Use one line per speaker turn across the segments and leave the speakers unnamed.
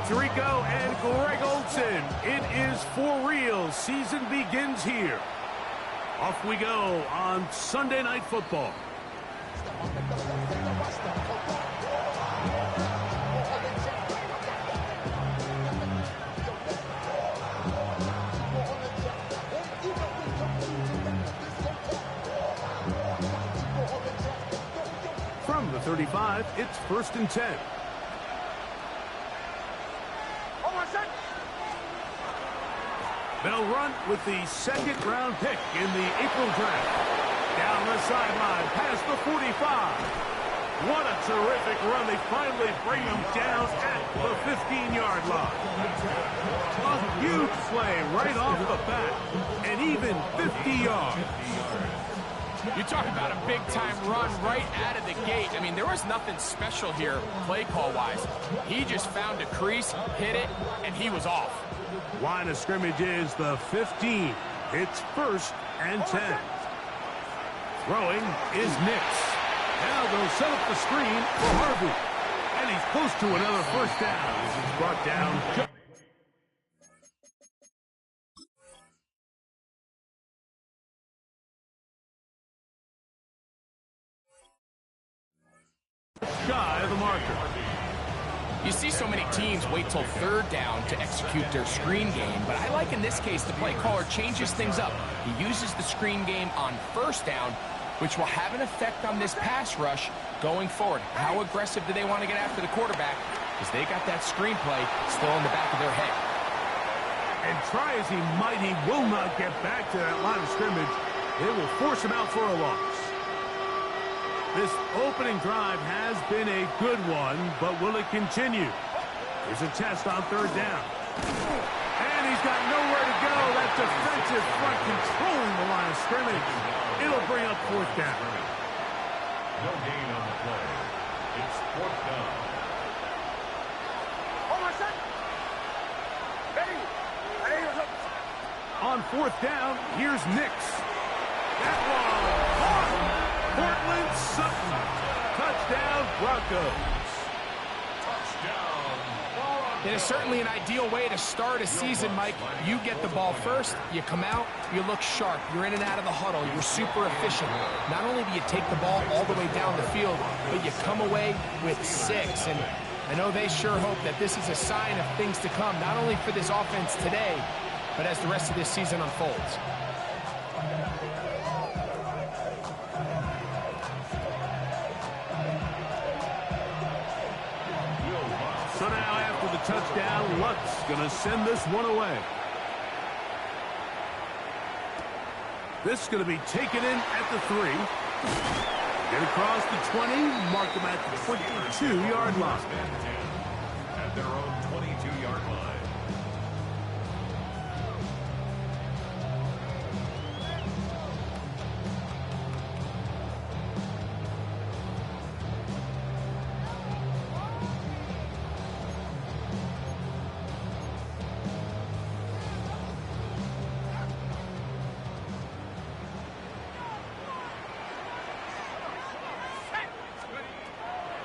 Tirico and Greg Olsen. It is for real. Season begins here. Off we go on Sunday Night Football. From the 35, it's 1st and 10. They'll run with the second-round pick in the April draft. Down the sideline, past the 45. What a terrific run. They finally bring him down at the 15-yard line. A huge play right off the bat, and even 50 yards.
You talk about a big-time run right out of the gate. I mean, there was nothing special here, play call-wise. He just found a crease, hit it, and he was off.
Line of scrimmage is the 15. It's 1st and 10. Throwing is Nix. Now they'll set up the screen for Harvey. And he's close to another first down. This is brought down. Shy of the marker.
You see so many teams wait till 3rd down to execute their screen game, but I like in this case the play caller changes things up. He uses the screen game on 1st down, which will have an effect on this pass rush going forward. How aggressive do they want to get after the quarterback? Because they got that screen play still in the back of their head.
And try as he might, he will not get back to that line of scrimmage. They will force him out for a loss. This opening drive has been a good one, but will it continue? Here's a test on 3rd down. And he's got nowhere to go. That defensive front controlling the line of scrimmage. It'll bring up 4th down.
No gain on the play. It's 4th down.
On 4th down, here's Nix. That one. Portland Sutton. Touchdown, Broncos.
Touchdown.
It is certainly an ideal way to start a season, Mike. You get the ball first, you come out, you look sharp, you're in and out of the huddle, you're super efficient. Not only do you take the ball all the way down the field, but you come away with 6. And I know they sure hope that this is a sign of things to come, not only for this offense today, but as the rest of this season unfolds.
So now after the touchdown, Luck's going to send this one away. This is going to be taken in at the 3. Get across the 20, mark them at the 22-yard line.
At their own 22-yard line.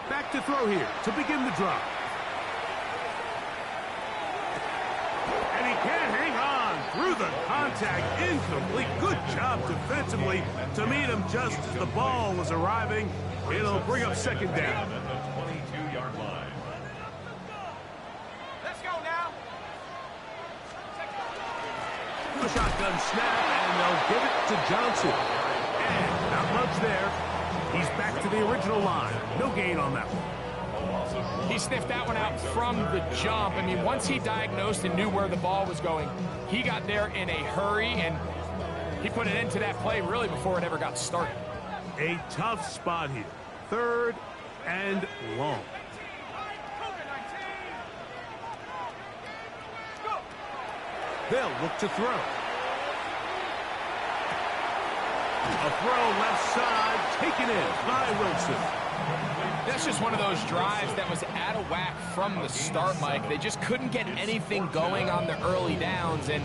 Back to throw here to begin the drive. And he can't hang on through the contact. Incomplete. Good job defensively to meet him just as the ball was arriving. It'll bring up 2nd down.
At the 22-yard line.
Let's go now.
A shotgun snap, and they'll give it to Johnson. And not much there. He's back to the original line. No gain on that one.
He sniffed that one out from the jump. I mean, once he diagnosed and knew where the ball was going, he got there in a hurry, and he put it into that play really before it ever got started.
A tough spot here. 3rd and long. They'll look to throw. A throw left side, taken in by Wilson.
That's just one of those drives that was out of whack from the start, Mike. They just couldn't get anything going on the early downs, and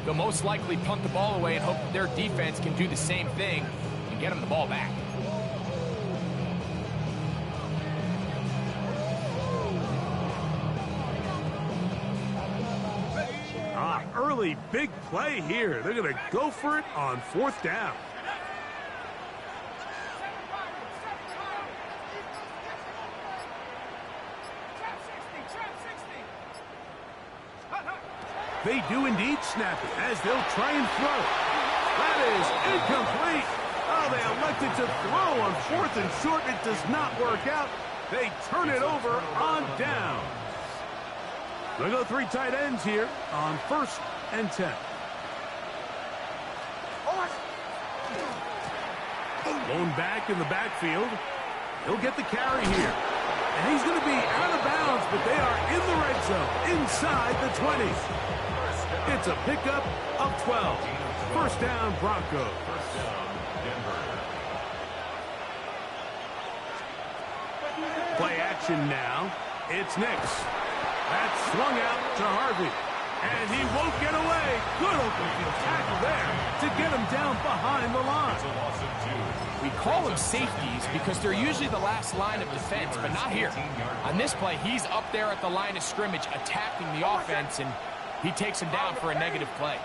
they'll most likely punt the ball away and hope that their defense can do the same thing and get them the ball back.
really big play here. They're going to go for it on 4th down. They do indeed snap it as they'll try and throw it. That is incomplete. Oh, they elected to throw on 4th and short. It does not work out. They turn it over on down. They'll go 3 tight ends here on 1st and 10. Lone back in the backfield. He'll get the carry here. And he's going to be out of bounds, but they are in the red zone, inside the 20. It's a pickup of 12. 1st down, Broncos. Play action now. It's Nix. That's swung out to Harvey. And he won't get away. Good open field tackle there to get him down behind the line.
We call them safeties because they're usually the last line of defense, but not here. On this play, he's up there at the line of scrimmage attacking the offense, and he takes him down for a negative play.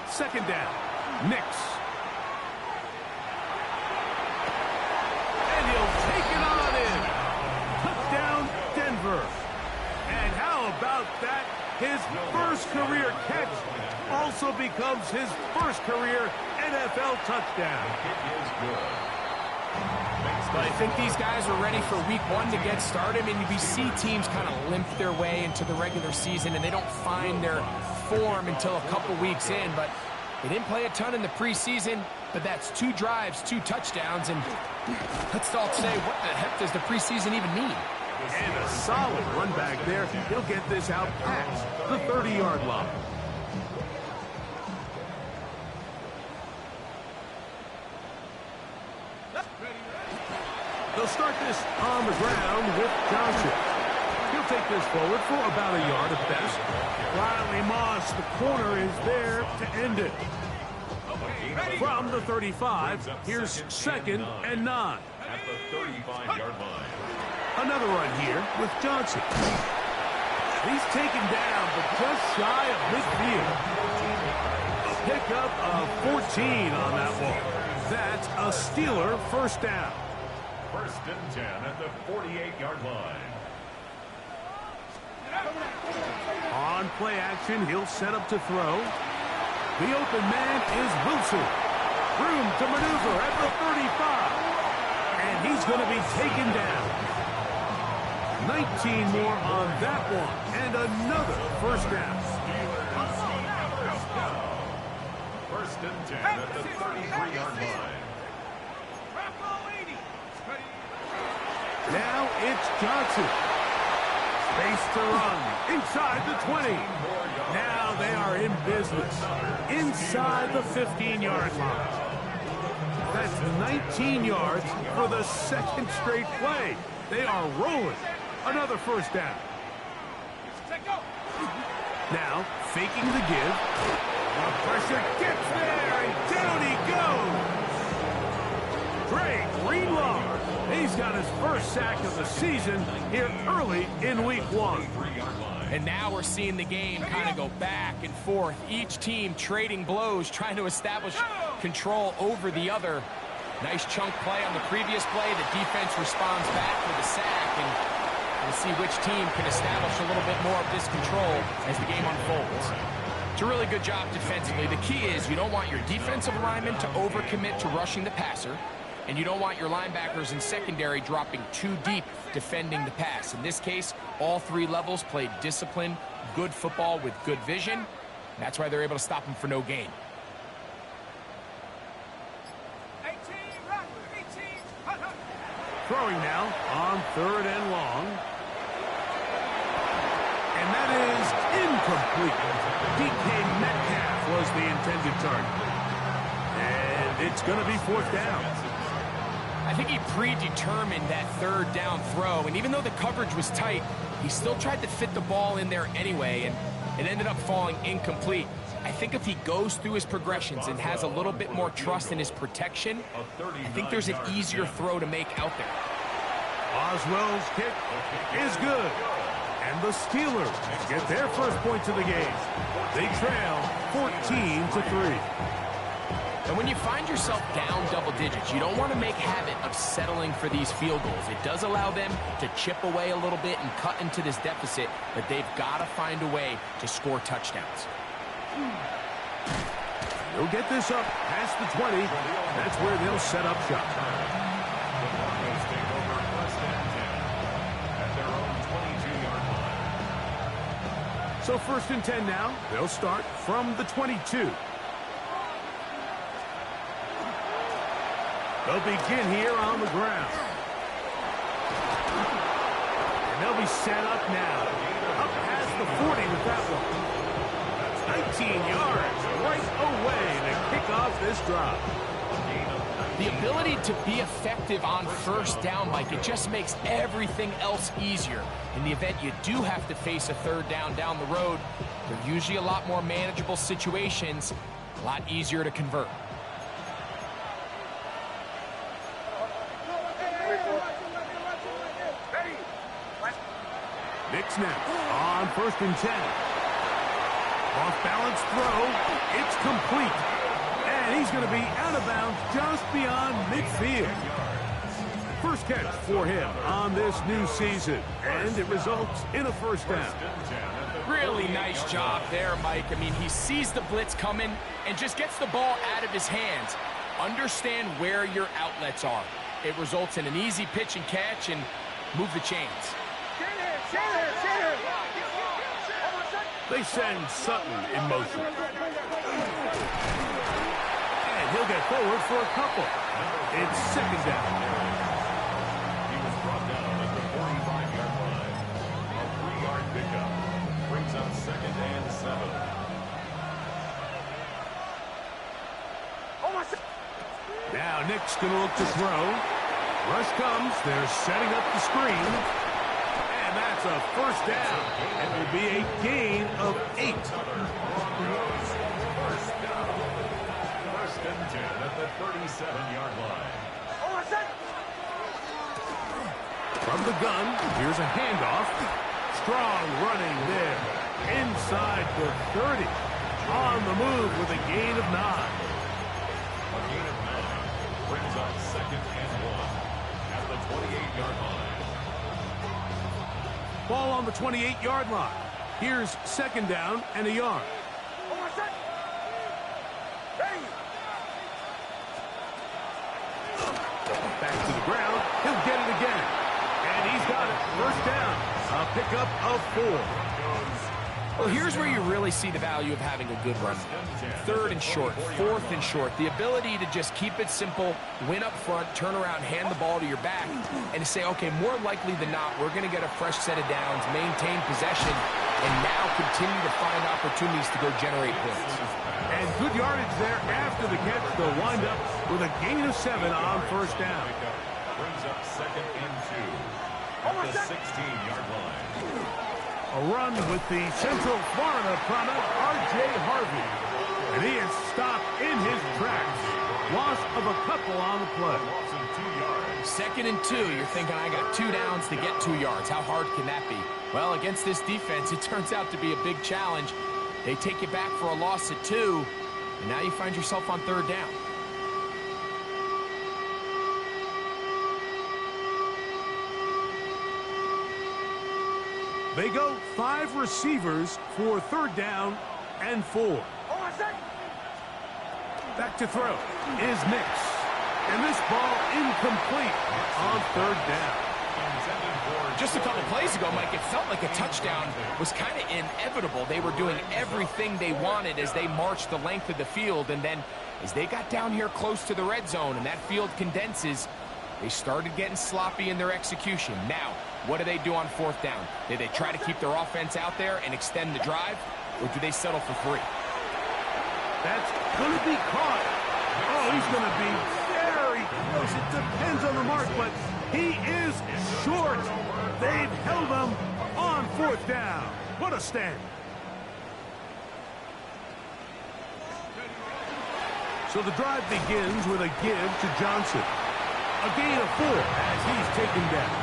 2nd down. Nix. And he'll take it on in. Touchdown, Denver. And how about that? His first career catch also becomes his first career NFL touchdown.
But I think these guys are ready for week 1 to get started. I mean, we see teams kind of limp their way into the regular season, and they don't find their form until a couple weeks in. But they didn't play a ton in the preseason, but that's 2 drives, 2 touchdowns. And let's all say, what the heck does the preseason even mean?
And a solid run back there. He'll get this out past the 30-yard line. They'll start this on the ground with Johnson. He'll take this forward for about a yard at best. Riley Moss, the corner, is there to end it. From the 35, here's 2nd and 9.
At the 35-yard line.
Another run here with Johnson. He's taken down, but just shy of midfield. A pickup of 14 on that one. That's a Steeler 1st down.
1st and 10 at the 48-yard line.
On play action, he'll set up to throw. The open man is Wilson. Room to maneuver at the 35. And he's going to be taken down. 19 more on that one. And another 1st down.
1st and 10 at the 33-yard line.
Now it's Johnson. Space to run inside the 20. Now they are in business inside the 15-yard line. That's 19 yards for the 2nd straight play. They are rolling. Another 1st down. Now faking the give. The pressure gets there, and down he goes. Dre Greenlaw. He's got his first sack of the season here early in week 1.
And now we're seeing the game kind of go back and forth. Each team trading blows, trying to establish control over the other. Nice chunk play on the previous play. The defense responds back with a sack, and we'll see which team can establish a little bit more of this control as the game unfolds. It's a really good job defensively. The key is you don't want your defensive linemen to overcommit to rushing the passer, and you don't want your linebackers in secondary dropping too deep defending the pass. In this case, all 3 levels played disciplined, good football with good vision. That's why they're able to stop them for no gain.
Throwing now on 3rd and long. And that is incomplete. DK Metcalf was the intended target. And it's going to be 4th down.
I think he predetermined that 3rd down throw, and even though the coverage was tight, he still tried to fit the ball in there anyway, and it ended up falling incomplete. I think if he goes through his progressions and has a little bit more trust in his protection, I think there's an easier throw to make out there.
Oswell's kick is good. And the Steelers get their first points of the game. They trail 14-3.
And when you find yourself down double digits, you don't want to make habit of settling for these field goals. It does allow them to chip away a little bit and cut into this deficit, but they've got to find a way to score touchdowns.
They'll get this up past the 20. That's where they'll set up shop.
The Broncos take over first and 10 at their own 22-yard line.
So first and 10 now. They'll start from the 22. They'll begin here on the ground. And they'll be set up now. Up past the 40 with that one. 19 yards right away to kick off this drive.
The ability to be effective on first down, Mike, it just makes everything else easier. In the event you do have to face a third down the road, they're usually a lot more manageable situations, a lot easier to convert.
Nick snap on first and 10. Off balance throw. It's complete. And he's going to be out of bounds just beyond midfield. First catch for him on this new season. And it results in a first down.
Really nice job there, Mike. I mean, he sees the blitz coming and just gets the ball out of his hands. Understand where your outlets are. It results in an easy pitch and catch and move the chains.
They send Sutton in motion. And he'll get forward for a couple. It's second down.
He was brought down at the 45-yard line. A 3-yard pickup brings up second and 7.
Now Nick's going to look to throw. Rush comes. They're setting up the screen. And that's a first down. It will be a gain of 8.
First and 10 at the 37-yard line.
From the gun, here's a handoff. Strong running there. Inside the 30. On the move with a gain of 9.
A gain of 9 brings up second and 1 at the 28-yard line.
Ball on the 28-yard line. Here's second down and a yard. Back to the ground. He'll get it again. And he's got it. First down. A pickup of 4.
Well, here's where you really see the value of having a good run. Third and short, fourth and short. The ability to just keep it simple, win up front, turn around, hand the ball to your back, and to say, okay, more likely than not, we're going to get a fresh set of downs, maintain possession, and now continue to find opportunities to go generate points.
And good yardage there after the catch. They'll wind up with a gain of 7 on first down.
Brings up second and 2 at the 16-yard line.
A run with the Central Florida product, R.J. Harvey. And he is stopped in his tracks. Loss of a couple on the play.
Second and 2, you're thinking, I got 2 downs to get 2 yards. How hard can that be? Well, against this defense, it turns out to be a big challenge. They take you back for a loss at 2, and now you find yourself on third down.
They go 5 receivers for third down and 4. Back to throw is Nix. And this ball incomplete on third down.
Just a couple plays ago, Mike, it felt like a touchdown was kind of inevitable. They were doing everything they wanted as they marched the length of the field. And then as they got down here close to the red zone and that field condenses, they started getting sloppy in their execution. Now, what do they do on fourth down? Do they try to keep their offense out there and extend the drive, or do they settle for 3?
That's going to be caught. Oh, he's going to be very close. It depends on the mark, but he is short. They've held him on fourth down. What a stand. So the drive begins with a give to Johnson. A gain of 4 as he's taken down.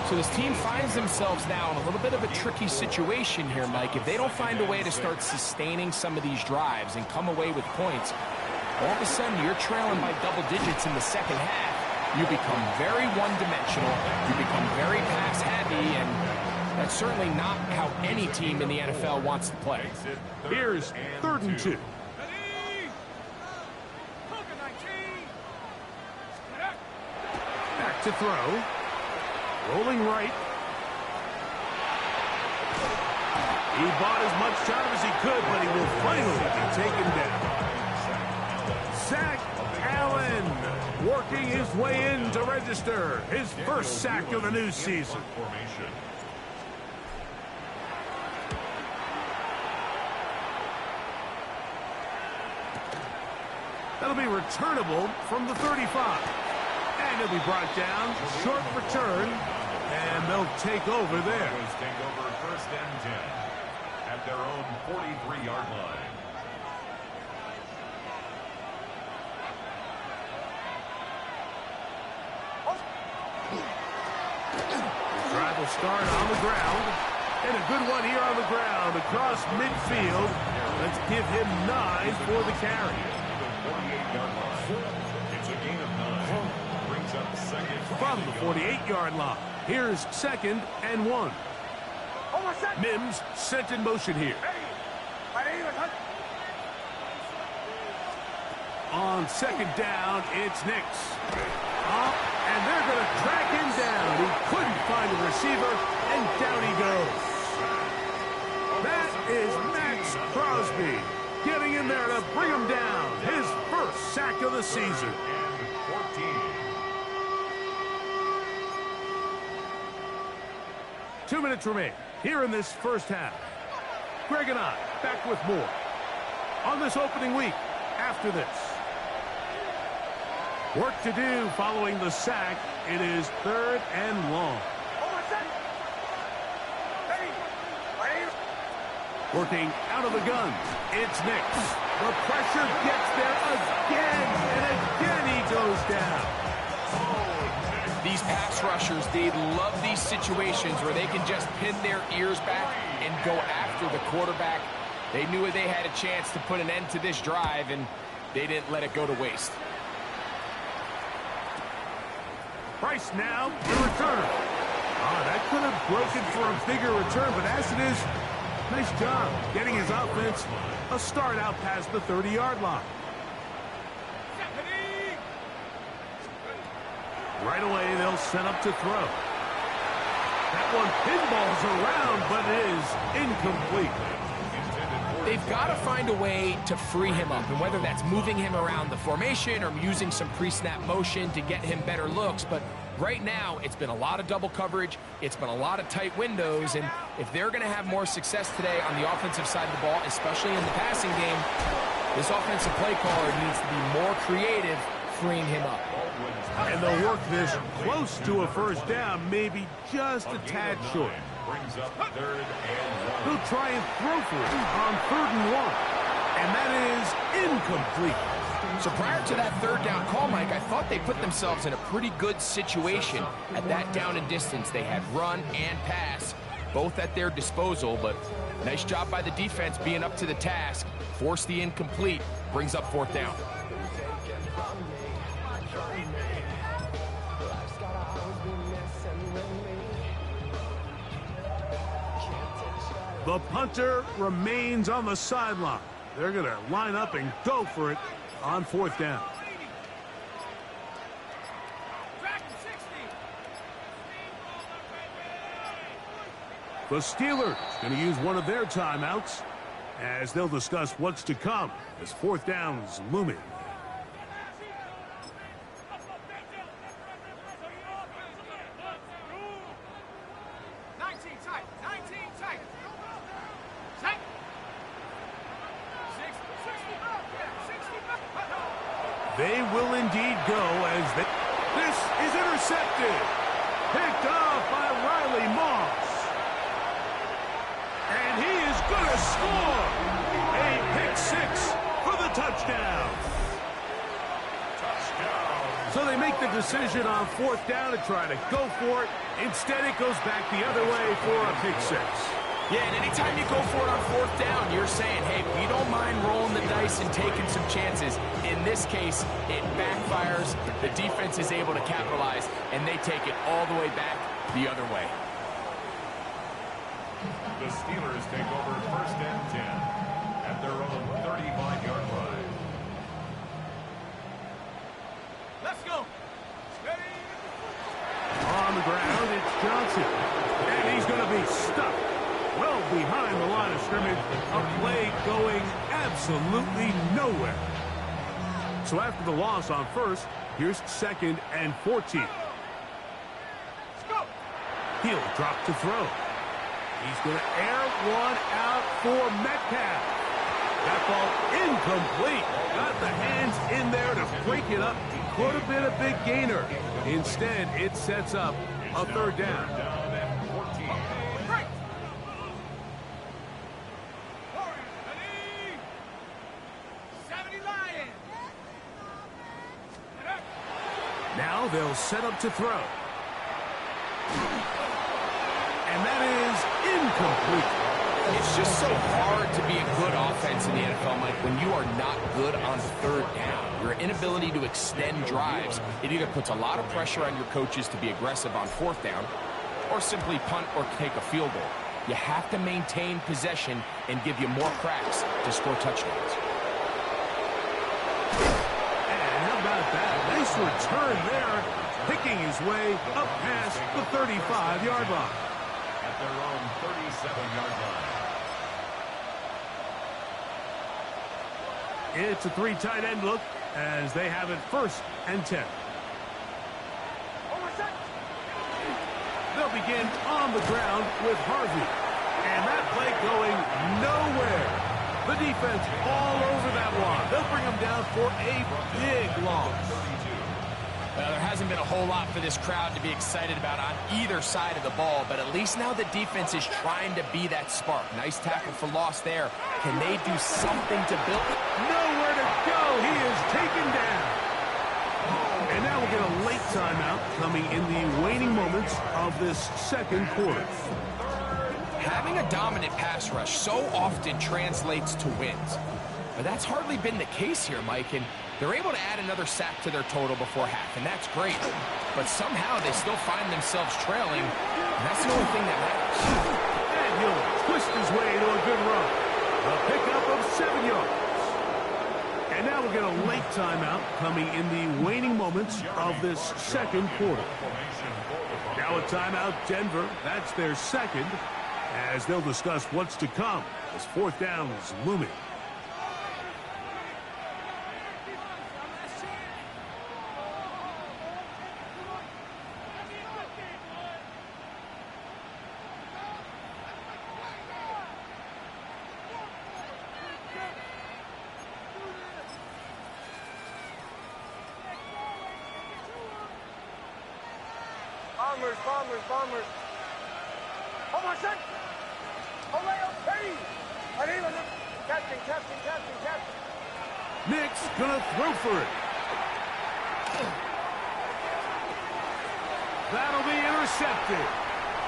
So this team finds themselves now in a little bit of a tricky situation here, Mike. If they don't find a way to start sustaining some of these drives and come away with points, all of a sudden you're trailing by double digits in the second half. You become very one-dimensional. You become very pass-heavy, and that's certainly not how any team in the NFL wants to play.
Here's 3rd and 2. Back to throw. Rolling right. He bought as much time as he could, but he will finally be taken down. Zach Allen working his way in to register his first sack of the new season. That'll be returnable from the 35. And he'll be brought down. Short return. And they'll take over there.
Take over 1st and 10 at their own 43-yard line.
Drive will start on the ground. And a good one here on the ground across midfield. Let's give him 9 for the carry.
48-yard line. It's a gain of 9. Brings up 2nd
From the 48-yard line. Here's 2nd and 1. Mims sent in motion here. On 2nd down, it's Nix. And they're going to track him down. He couldn't find a receiver, and down he goes. That is Max Crosby getting in there to bring him down. His first sack of the season. 2 minutes remain here in this first half. Greg and I back with more on this opening week after this. Work to do following the sack. It is 3rd and long. Working out of the gun. It's Nix. The pressure gets there again, and again he goes down.
These pass rushers, they love these situations where they can just pin their ears back and go after the quarterback. They knew they had a chance to put an end to this drive, and they didn't let it go to waste.
Price now in return. That could have broken for a bigger return, but as it is, nice job getting his offense a start out past the 30-yard line. Right away, they'll set up to throw. That one pinballs around, but it is incomplete.
They've got to find a way to free him up, and whether that's moving him around the formation or using some pre-snap motion to get him better looks. But right now, it's been a lot of double coverage. It's been a lot of tight windows, and if they're going to have more success today on the offensive side of the ball, especially in the passing game, this offensive play caller needs to be more creative freeing him up.
And they'll work this close to a first down, maybe just a tad short.
Brings up 3rd and 1.
They'll try and throw for it on 3rd and 1. And that is incomplete.
So prior to that 3rd down call, Mike, I thought they put themselves in a pretty good situation. At that down and distance, they had run and pass, both at their disposal, but nice job by the defense being up to the task. Force the incomplete, brings up 4th down.
The punter remains on the sideline. They're going to line up and go for it on 4th down. The Steelers going to use one of their timeouts as they'll discuss what's to come as 4th down is looming. They will indeed go as they... This is intercepted. Picked off by Riley Moss. And he is going to score. A pick 6 for the touchdown.
Touchdown,
So they make the decision on 4th down to try to go for it. Instead, it goes back the other way for a pick 6.
Yeah, and anytime you go for it on 4th down, you're saying, hey, we don't mind rolling the dice and taking some chances. In this case, it backfires. The defense is able to capitalize, and they take it all the way back the other way.
The Steelers take over 1st and 10 at their own 35-yard line.
Let's go. On the ground, it's Johnson. And he's going to be stuck well behind the line of scrimmage. A play going absolutely nowhere. So after the loss on 1st, here's 2nd and 14. Let's go. He'll drop to throw. He's going to air one out for Metcalf. That ball incomplete. Got the hands in there to break it up. Could have been a big gainer. Instead, it sets up a 3rd down. Now they'll set up to throw. And that is incomplete.
It's just so hard to be a good offense in the NFL, Mike, when you are not good on 3rd down. Your inability to extend drives, it either puts a lot of pressure on your coaches to be aggressive on 4th down or simply punt or take a field goal. You have to maintain possession and give you more cracks to score touchdowns.
And how about that? Nice return there, picking his way up past the 35-yard line.
At their own 37-yard line.
It's a 3 tight end look as they have it 1st and 10. They'll begin on the ground with Harvey. And that play going nowhere. The defense all over that one. They'll bring him down for a big loss.
Well, there hasn't been a whole lot for this crowd to be excited about on either side of the ball, but at least now the defense is trying to be that spark. Nice tackle for loss there. Can they do something to build?
Nowhere to go. He is taken down. And now we'll get a late timeout coming in the waning moments of this 2nd quarter.
Having a dominant pass rush so often translates to wins. But that's hardly been the case here, Mike, and they're able to add another sack to their total before half, and that's great. But somehow they still find themselves trailing, and that's the only thing that matters.
And he'll twist his way to a good run. A pickup of 7 yards. And now we'll get a late timeout coming in the waning moments of this 2nd quarter. Now a timeout, Denver. That's their 2nd, as they'll discuss what's to come as 4th down is looming.
Bombers. Oh, my son. Captain.
Nick's gonna throw for it. That'll be intercepted.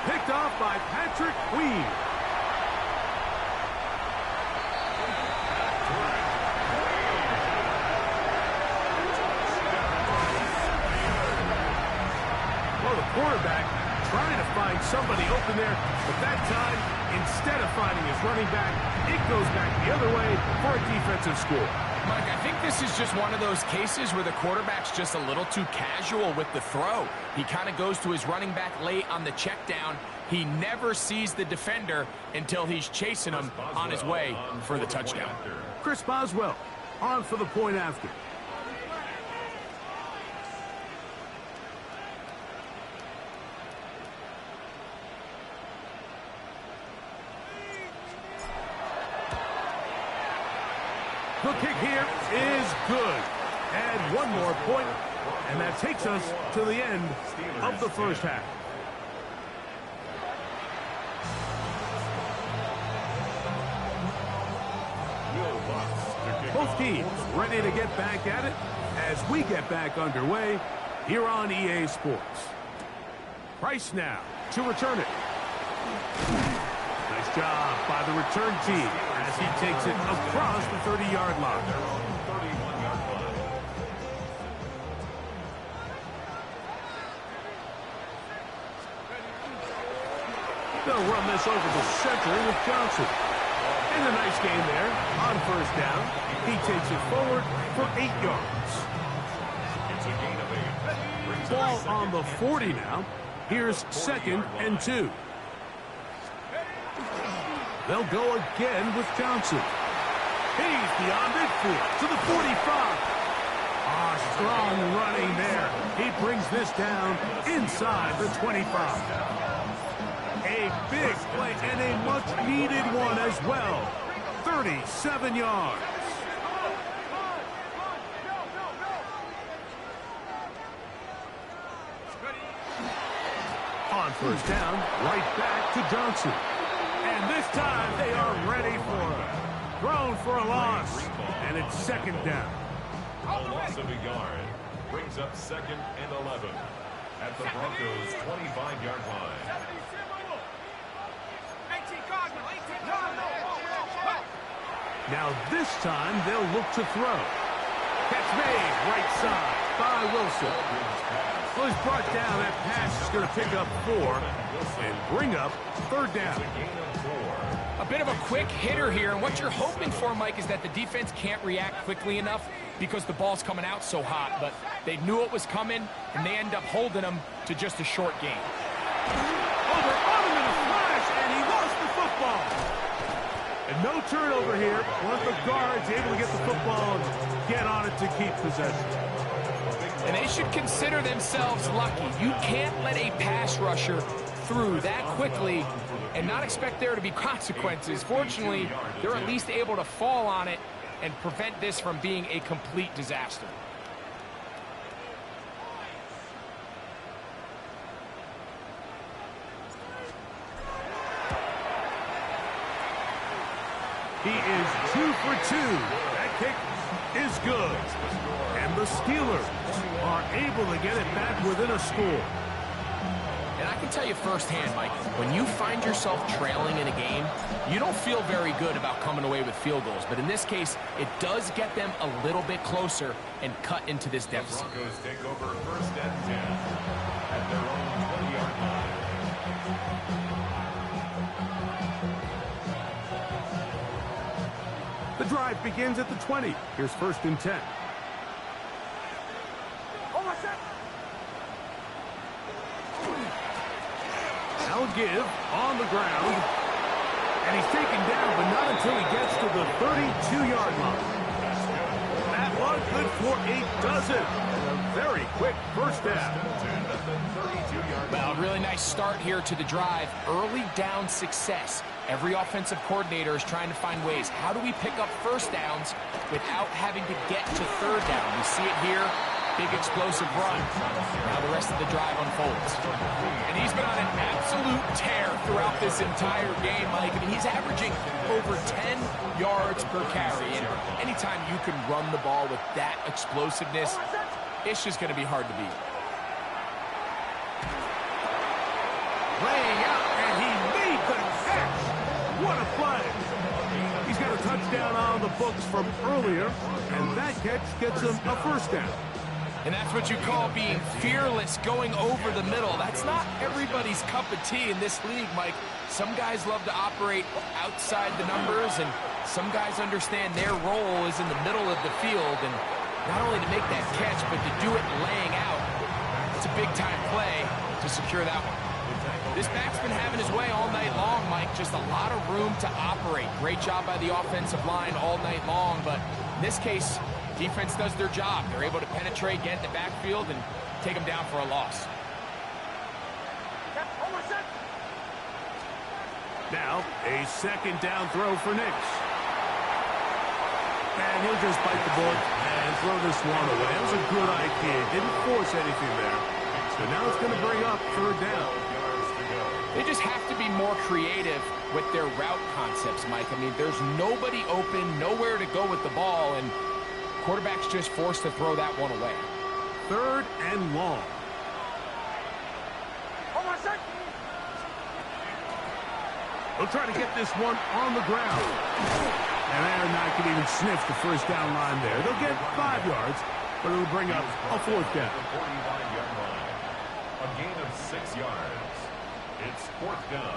Picked off by Patrick Queen. Well, the quarterback trying to find somebody open there, but that time, instead of finding his running back, it goes back the other way for a defensive score.
Mike, I think this is just one of those cases where the quarterback's just a little too casual with the throw. He kind of goes to his running back late on the check down. He never sees the defender until he's chasing him on his way for the touchdown.
Chris Boswell on for the point after. The kick here is good. And one more point, and that takes us to the end of the 1st half. Both teams ready to get back at it as we get back underway here on EA Sports. Price now to return it. Nice job by the return team as he takes it across the 30-yard line. They'll run this over the center with Johnson. And a nice game there on first down. He takes it forward for 8 yards. Ball on the 40 now. Here's 2nd and 2. They'll go again with Johnson. He's beyond midfield to the 45. Strong running there. He brings this down inside the 25. A big play and a much-needed one as well. 37 yards. On first down, right back to Johnson. And this time they are ready for it. Thrown for a loss. And it's 2nd down.
A loss of a yard brings up 2nd and 11 at the Broncos' 25-yard line.
Now this time they'll look to throw. Catch made right side by Wilson. Well, he's brought down. That pass is going to pick up 4 and bring up 3rd down.
A bit of a quick hitter here, and what you're hoping for, Mike, is that the defense can't react quickly enough because the ball's coming out so hot. But they knew it was coming, and they end up holding them to just a short gain.
Over on him in a flash, and he lost the football. And no turnover here. One of the guards able to get the football and get on it to keep possession.
And they should consider themselves lucky. You can't let a pass rusher through that quickly and not expect there to be consequences. Fortunately, they're at least able to fall on it and prevent this from being a complete disaster.
He is 2 for 2. That kick is good. And the Steelers are able to get it back within a score.
And I can tell you firsthand, Mike, when you find yourself trailing in a game, you don't feel very good about coming away with field goals. But in this case, it does get them a little bit closer and cut into this deficit.
The Broncos take over 1st and 10 at their own 20-yard line.
The drive begins at the 20. Here's 1st and 10. Now give on the ground. And he's taken down, but not until he gets to the 32-yard line. That one good for a dozen. And a very quick first down.
Well, really nice start here to the drive. Early down success. Every offensive coordinator is trying to find ways. How do we pick up first downs without having to get to 3rd down? We see it here. Big explosive run. Now the rest of the drive unfolds. And he's been on an absolute tear throughout this entire game, Mike. I mean, he's averaging over 10 yards per carry. And anytime you can run the ball with that explosiveness, it's just going to be hard to beat.
Laying out, and he made the catch. What a play. He's got a touchdown on the books from earlier, and that catch gets him a first down.
And that's what you call being fearless, going over the middle. That's not everybody's cup of tea in this league, Mike. Some guys love to operate outside the numbers, and some guys understand their role is in the middle of the field. And not only to make that catch, but to do it laying out. It's a big-time play to secure that one. This back's been having his way all night long, Mike. Just a lot of room to operate. Great job by the offensive line all night long, but in this case, defense does their job. They're able to penetrate, get in the backfield, and take them down for a loss.
Now, a 2nd down throw for Nix. And he'll just bite the bullet and throw this one away. That was a good idea. Didn't force anything there. So now it's going to bring up 3rd down.
They just have to be more creative with their route concepts, Mike. I mean, there's nobody open, nowhere to go with the ball, and quarterback's just forced to throw that one away.
3rd and long. They'll try to get this one on the ground. And they're not going to even sniff the first down line there. They'll get 5 yards, but it'll bring up a 4th down.
45-yard line. A gain of 6 yards. It's 4th down.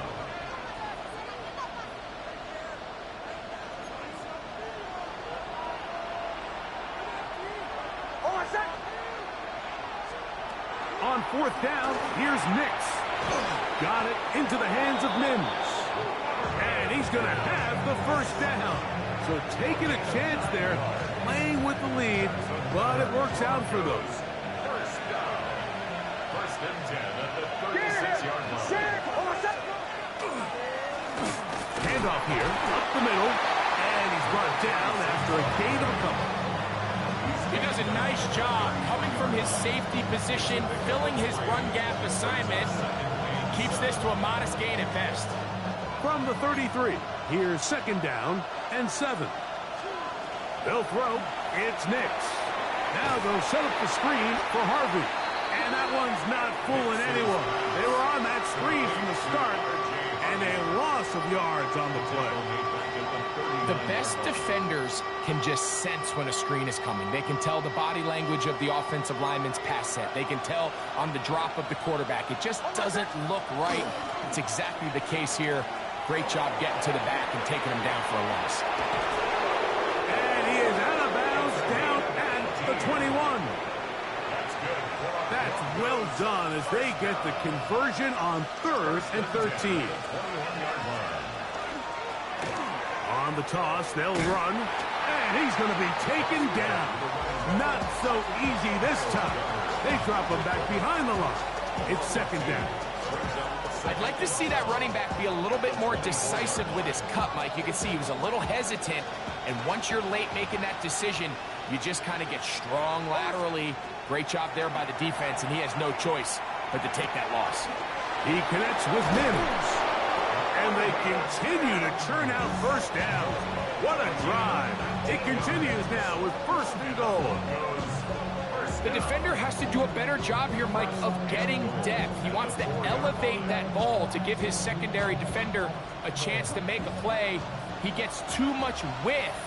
On 4th down, here's Nix. Got it into the hands of Mims. And he's going to have the first down. So taking a chance there, playing with the lead, but it works out for them.
First down. 1st and 10 at the 36-yard line.
Handoff here, up the middle, and he's brought down after a gain of a couple.
He does a nice job coming from his safety position, filling his run gap assignment. Keeps this to a modest gain at best.
From the 33, here's 2nd down and 7. They'll throw. It's Nix. Now they'll set up the screen for Harvey. And that one's not fooling anyone. They were on that screen from the start, and a loss of yards on the play.
The best defenders can just sense when a screen is coming. They can tell the body language of the offensive lineman's pass set. They can tell on the drop of the quarterback. It just doesn't look right. It's exactly the case here. Great job getting to the back and taking him down for a loss.
And he is out of bounds down at the 21. That's well done as they get the conversion on 3rd and 13. On the toss, they'll run, and he's going to be taken down. Not so easy this time. They drop him back behind the line. It's 2nd down.
I'd like to see that running back be a little bit more decisive with his cut, Mike. You can see he was a little hesitant, and once you're late making that decision, you just kind of get strong laterally. Great job there by the defense, and he has no choice but to take that loss.
He connects with Mims, and they continue to churn out first down. What a drive. It continues now with 1st and goal.
The defender has to do a better job here, Mike, of getting depth. He wants to elevate that ball to give his secondary defender a chance to make a play. He gets too much width,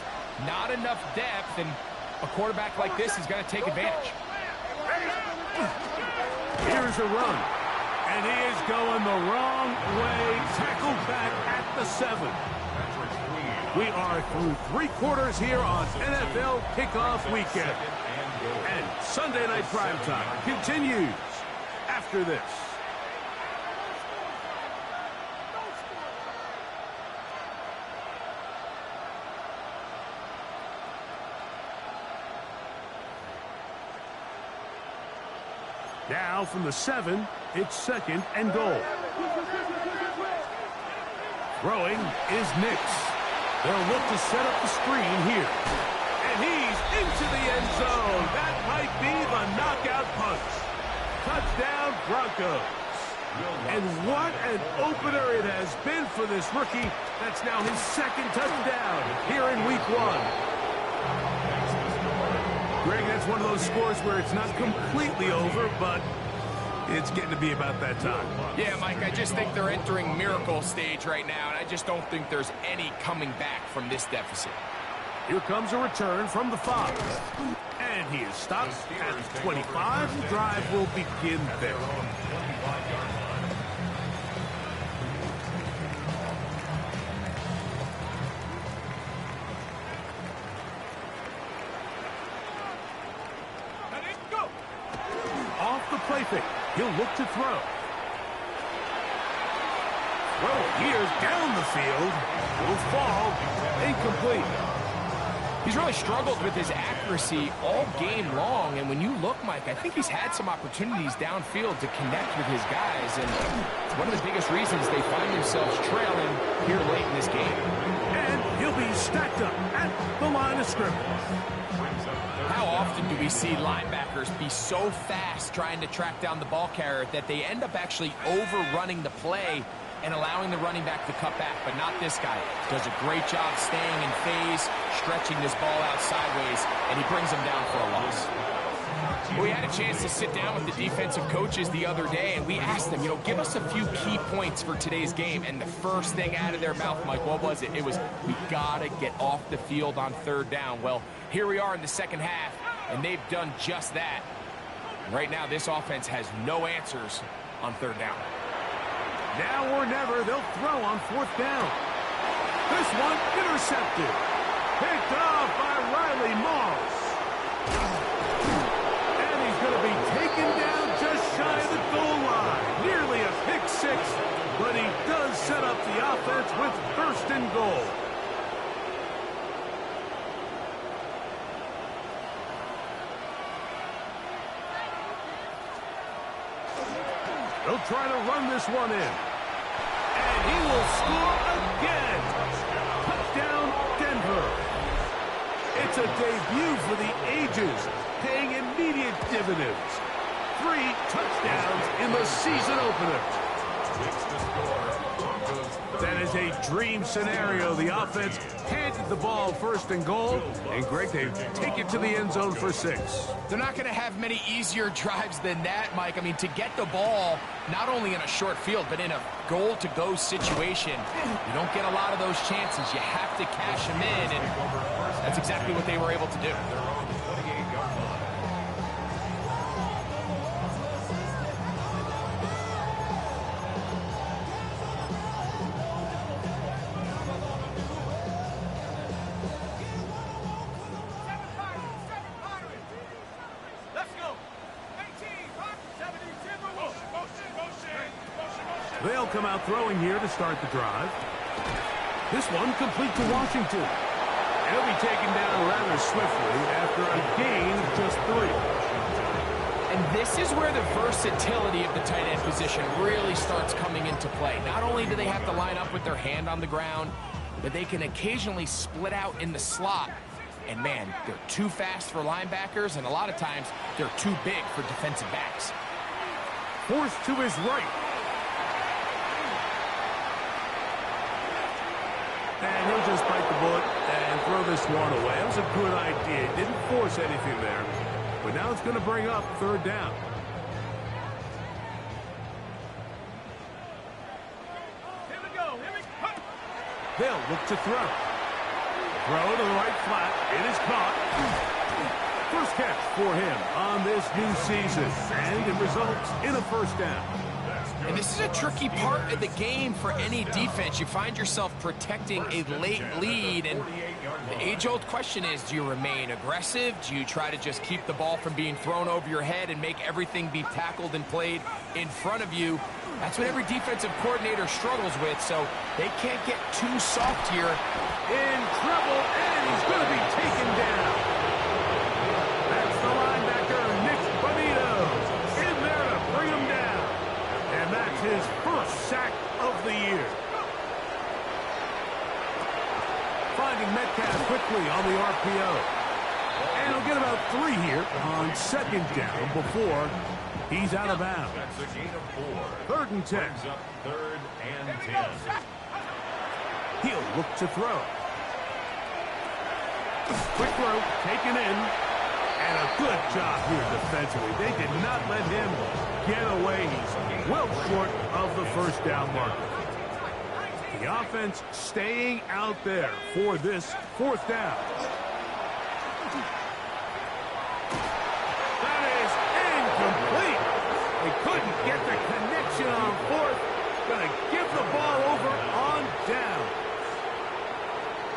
not enough depth, and a quarterback like this is going to take advantage.
Here's a run, and he is going the wrong way. Tackled back at the 7. We are through 3 quarters here on NFL Kickoff Weekend. And Sunday Night Primetime continues after this. Now from the 7, it's 2nd and goal. Throwing is Nix. They'll look to set up the screen here. And he's into the end zone. That might be the knockout punch. Touchdown, Broncos. And what an opener it has been for this rookie. That's now his 2nd touchdown here in week 1. Greg, that's one of those scores where it's not completely over, but it's getting to be about that time.
Yeah, Mike, I just think they're entering miracle stage right now, and I just don't think there's any coming back from this deficit.
Here comes a return from the 5. And he is stopped at the 25. The drive will begin there. Off the play fake. He'll look to throw. Throw here's down the field. Will fall. Incomplete.
He's really struggled with his accuracy all game long, and when you look, Mike, I think he's had some opportunities downfield to connect with his guys, and it's one of the biggest reasons they find themselves trailing here late in this game.
And he'll be stacked up at the line of scrimmage.
How often do we We see linebackers be so fast trying to track down the ball carrier that they end up actually overrunning the play and allowing the running back to cut back, but not this guy. Does a great job staying in phase, stretching this ball out sideways, and he brings them down for a loss. We had a chance to sit down with the defensive coaches the other day, and we asked them, give us a few key points for today's game. And the first thing out of their mouth, Mike, what was it? It was, we got to get off the field on third down. Well, here we are in the second half, and they've done just that. Right now, this offense has no answers on third down.
Now or never, they'll throw on fourth down. This one intercepted. Picked off by Riley Moss. And he's going to be taken down just shy of the goal line. Nearly a pick six, but he does set up the offense with first and goal. They'll try to run this one in. And he will score again. Touchdown, Denver. It's a debut for the ages, paying immediate dividends. 3 touchdowns in the season opener. That is a dream scenario. The offense handed the ball first and goal, and Greg, they take it to the end zone for 6.
They're not going to have many easier drives than that, Mike. I mean, to get the ball, not only in a short field, but in a goal-to-go situation, you don't get a lot of those chances. You have to cash them in, and that's exactly what they were able to do.
They'll come out throwing here to start the drive. This one complete to Washington. And he'll be taken down rather swiftly after a gain of just 3.
And this is where the versatility of the tight end position really starts coming into play. Not only do they have to line up with their hand on the ground, but they can occasionally split out in the slot. And man, they're too fast for linebackers, and a lot of times they're too big for defensive backs.
Forced to his right. And he'll just bite the bullet and throw this one away. That was a good idea. Didn't force anything there. But now it's going to bring up third down.
Here we go.
They'll look to throw. Throw to the right flat. It is caught. First catch for him on this new season. And it results in a first down.
And this is a tricky part of the game for any defense. You find yourself protecting a late lead, and the age-old question is, do you remain aggressive? Do you try to just keep the ball from being thrown over your head and make everything be tackled and played in front of you? That's what every defensive coordinator struggles with, so they can't get too soft here.
In trouble, and he's going to be taken down. That's the linebacker, Nick Bonito, in there to bring him down. And that's his first sack of the year. Finding Metcalf quickly on the RPO. And he'll get about 3 here on second down before he's out of bounds.
That's a gain of 4.
Third and 10.
Brings up 3rd and 10.
He'll look to throw. Quick throw, taken in. And a good job here defensively. They did not let him get away. He's well short of the first down marker. The offense staying out there for this fourth down. That is incomplete. They couldn't get the connection on fourth. Going to give the ball over on down.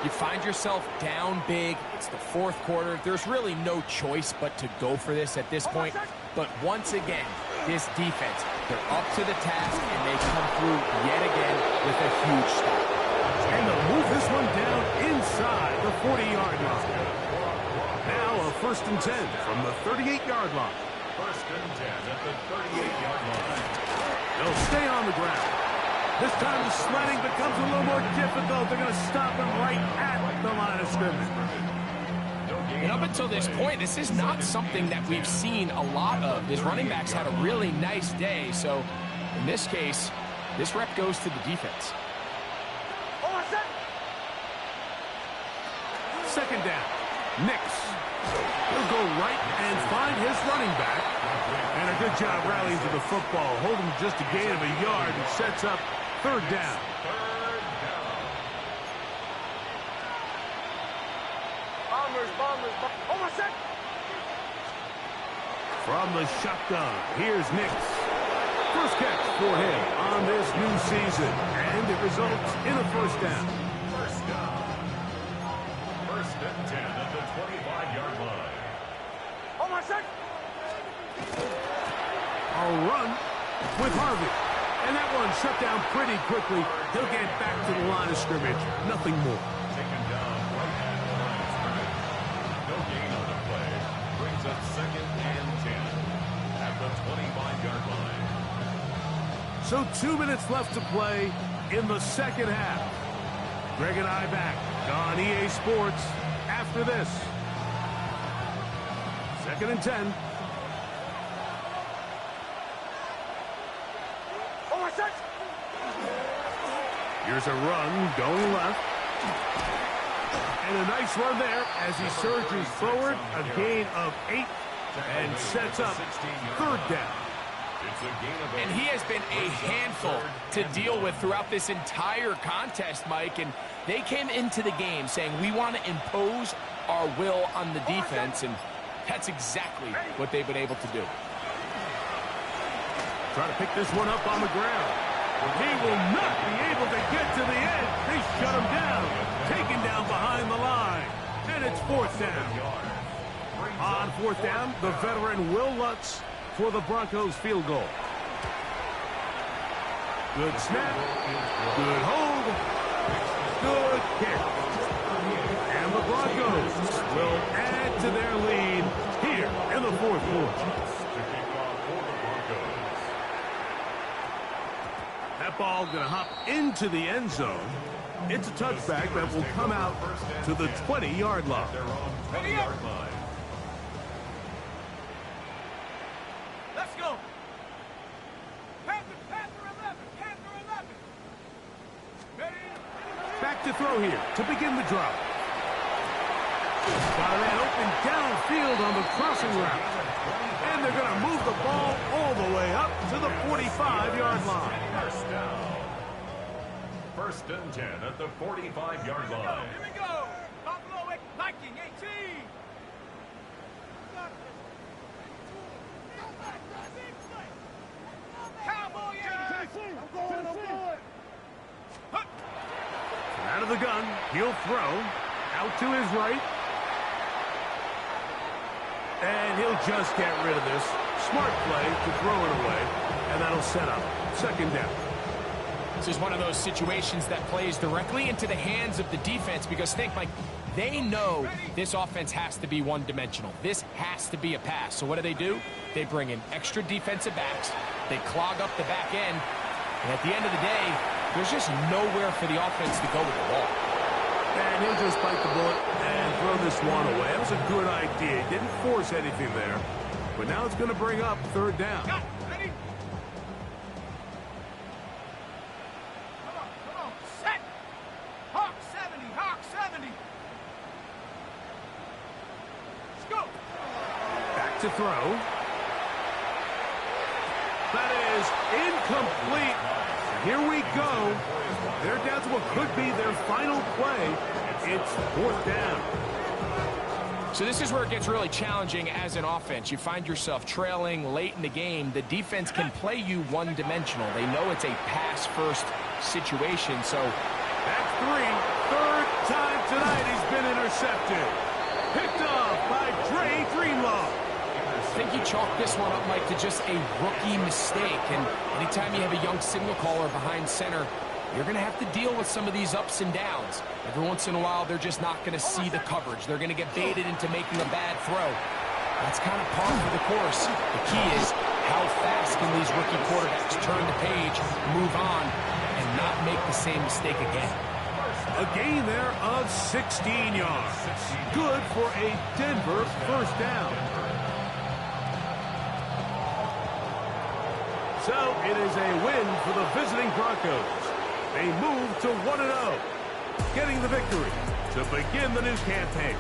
You find yourself down big. It's the fourth quarter. There's really no choice but to go for this at this point. But once again, this defense, they're up to the task, and they come through yet again with a huge stop.
And they'll move this one down inside the 40-yard line. Now a 1st and 10 from the 38-yard line.
1st and 10 at the 38-yard line.
They'll stay on the ground. This time the sledding becomes a little more difficult. They're going to stop him right at the line of scrimmage.
No gain
And up until this point, this is not something that we've seen a lot of. His running backs had a really nice day, so in this case, this rep goes to the defense.
Second down. Nix. He'll go right and find his running back. And a good job rallying to the football. Holding just a gain of a yard and sets up third down. From the shotgun, here's Nix. First catch for him on this new season. And it results in a first down.
First down. First and 10 at the 25-yard line.
A run with Harvey. And that one shut down pretty quickly. He'll get back to the line of scrimmage. Nothing more.
Taken down right at the line of scrimmage. No gain on the play. Brings up second and 10 at the 25-yard line.
So 2 minutes left to play in the second half. Greg and I back on EA Sports after this. Second and 10. Here's a run going left. And a nice run there as he surges forward. A gain of 8 and sets up third down.
And he has been a handful to deal with throughout this entire contest, Mike. And they came into the game saying, we want to impose our will on the defense. And that's exactly what they've been able to do.
Try to pick this one up on the ground. He will not be able to get to the edge. They shut him down. Taken down behind the line. And it's fourth down. On fourth down, the veteran Will Lutz for the Broncos field goal. Good snap. Good hold. Good kick. And the Broncos will add to their lead here in the fourth quarter. That ball going to hop into the end zone. It's a touchback that will come out to the 20-yard line.
Let's go. Panther 11. Panther 11. Ready?
Back to throw here to begin the drive. Got a man open downfield on the crossing route. And they're going to move the ball all the way up to the 45-yard line.
First down. First and 10 at the 45-yard line.
Here we go. Buffalo Viking 18. Cowboy 18. I'm going.
Out of the gun, he'll throw. Out to his right. And he'll just get rid of this. Smart play to throw it away. And that'll set up second down.
This is one of those situations that plays directly into the hands of the defense because think, Mike, they know this offense has to be one-dimensional. This has to be a pass. So what do? They bring in extra defensive backs. They clog up the back end. And at the end of the day, there's just nowhere for the offense to go with the ball.
And he'll just bite the bullet and throw this one away. That was a good idea. He didn't force anything there. But now it's going to bring up third down.
Ready? Come on. Set. Hawk 70. Hawk 70. Let's go.
Back to throw. That is incomplete. Here we go. They're down to what could be their final play. It's fourth down.
So this is where it gets really challenging as an offense. You find yourself trailing late in the game. The defense can play you one-dimensional. They know it's a pass-first situation. So
that's third time tonight he's been intercepted. Picked off by Dre Greenlaw.
I think you chalk this one up, Mike, to just a rookie mistake. And anytime you have a young signal caller behind center, you're going to have to deal with some of these ups and downs. Every once in a while, they're just not going to see the coverage. They're going to get baited into making a bad throw. That's kind of par for the course. The key is how fast can these rookie quarterbacks turn the page, move on, and not make the same mistake again.
A gain there of 16 yards. Good for a Denver first down. So it is a win for the visiting Broncos. They move to 1-0, getting the victory to begin the new campaign.